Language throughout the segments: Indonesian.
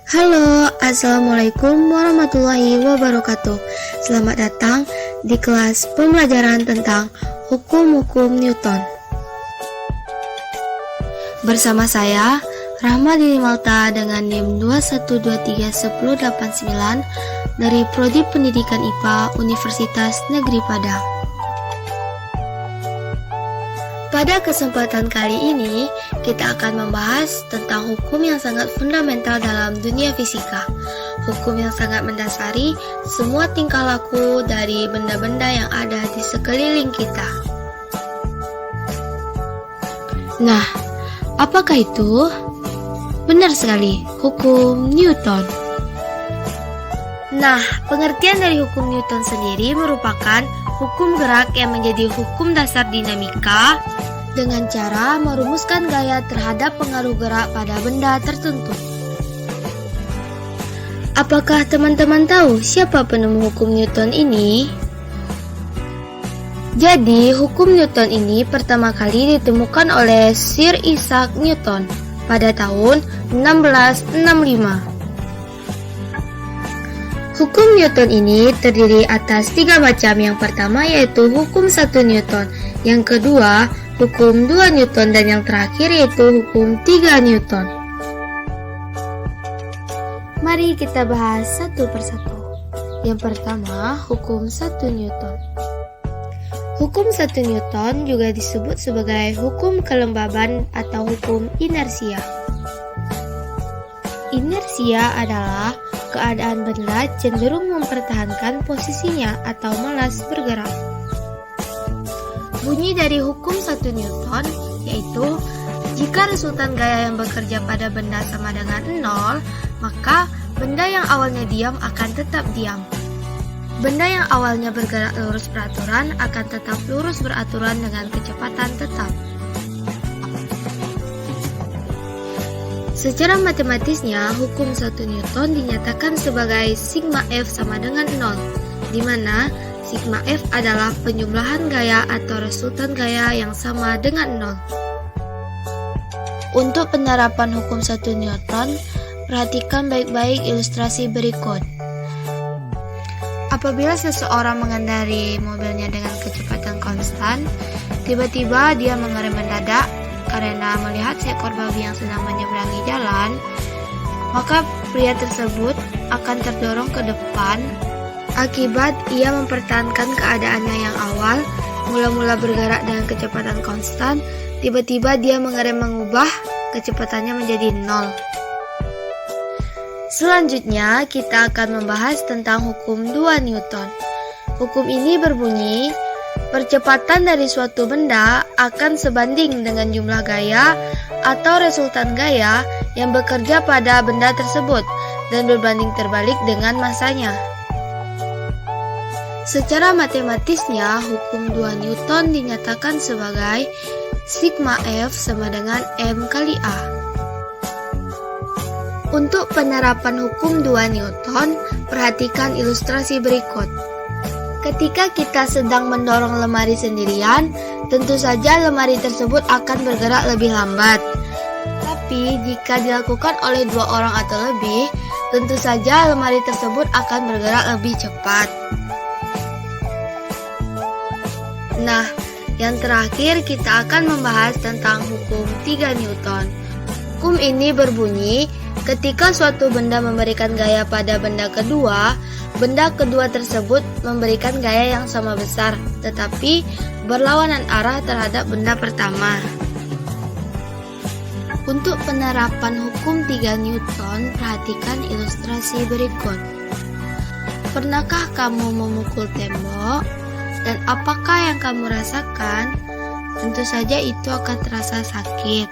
Halo, Assalamualaikum warahmatullahi wabarakatuh. Selamat datang di kelas pembelajaran tentang hukum-hukum Newton. Bersama saya, Rahma Dini Malta dengan NIM 21231089 dari Prodi Pendidikan IPA Universitas Negeri Padang. Pada kesempatan kali ini, kita akan membahas tentang hukum yang sangat fundamental dalam dunia fisika. Hukum yang sangat mendasari semua tingkah laku dari benda-benda yang ada di sekeliling kita. Nah, apakah itu? Benar sekali, hukum Newton. Nah, pengertian dari hukum Newton sendiri merupakan hukum gerak yang menjadi hukum dasar dinamika dengan cara merumuskan gaya terhadap pengaruh gerak pada benda tertentu. Apakah teman-teman tahu siapa penemu hukum Newton ini? Jadi, hukum Newton ini pertama kali ditemukan oleh Sir Isaac Newton pada tahun 1665. Hukum Newton ini terdiri atas 3 macam. Yang pertama yaitu hukum 1 Newton, yang kedua hukum 2 Newton, dan yang terakhir yaitu hukum 3 Newton. Mari kita bahas satu persatu. Yang pertama, hukum 1 Newton. Hukum 1 Newton juga disebut sebagai hukum kelembaban atau hukum inersia. Inersia adalah keadaan benda cenderung mempertahankan posisinya atau malas bergerak. Bunyi dari hukum 1 Newton yaitu jika resultan gaya yang bekerja pada benda sama dengan 0, maka benda yang awalnya diam akan tetap diam. Benda yang awalnya bergerak lurus beraturan akan tetap lurus beraturan dengan kecepatan tetap. Secara matematisnya, hukum 1 Newton dinyatakan sebagai sigma F sama dengan 0, di mana sigma F adalah penjumlahan gaya atau resultan gaya yang sama dengan 0. Untuk penerapan hukum 1 Newton, perhatikan baik-baik ilustrasi berikut. Apabila seseorang mengendarai mobilnya dengan kecepatan konstan, tiba-tiba dia mengerem mendadak karena melihat seekor babi yang sedang menyeberangi jalan, maka pria tersebut akan terdorong ke depan. Akibat ia mempertahankan keadaannya yang awal, mula-mula bergerak dengan kecepatan konstan, tiba-tiba dia mengerem mengubah kecepatannya menjadi 0. Selanjutnya, kita akan membahas tentang hukum 2 Newton. Hukum ini berbunyi, percepatan dari suatu benda akan sebanding dengan jumlah gaya atau resultan gaya yang bekerja pada benda tersebut dan berbanding terbalik dengan masanya. Secara matematisnya, hukum 2 Newton dinyatakan sebagai sigma F sama dengan M kali A. Untuk penerapan hukum 2 Newton, perhatikan ilustrasi berikut. Ketika kita sedang mendorong lemari sendirian, tentu saja lemari tersebut akan bergerak lebih lambat. Tapi jika dilakukan oleh 2 orang atau lebih, tentu saja lemari tersebut akan bergerak lebih cepat. Nah, yang terakhir kita akan membahas tentang hukum 3 Newton. Hukum ini berbunyi, ketika suatu benda memberikan gaya pada benda kedua tersebut memberikan gaya yang sama besar, tetapi berlawanan arah terhadap benda pertama. Untuk penerapan hukum 3 Newton, perhatikan ilustrasi berikut. Pernahkah kamu memukul tembok? Dan apakah yang kamu rasakan? Tentu saja itu akan terasa sakit.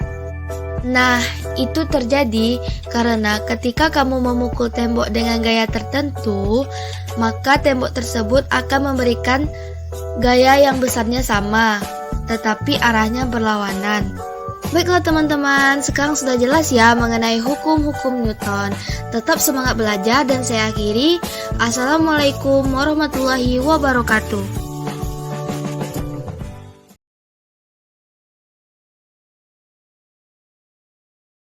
Nah, itu terjadi karena ketika kamu memukul tembok dengan gaya tertentu, maka tembok tersebut akan memberikan gaya yang besarnya sama, tetapi arahnya berlawanan. Baiklah teman-teman, sekarang sudah jelas ya mengenai hukum-hukum Newton. Tetap semangat belajar dan saya akhiri. Assalamualaikum warahmatullahi wabarakatuh.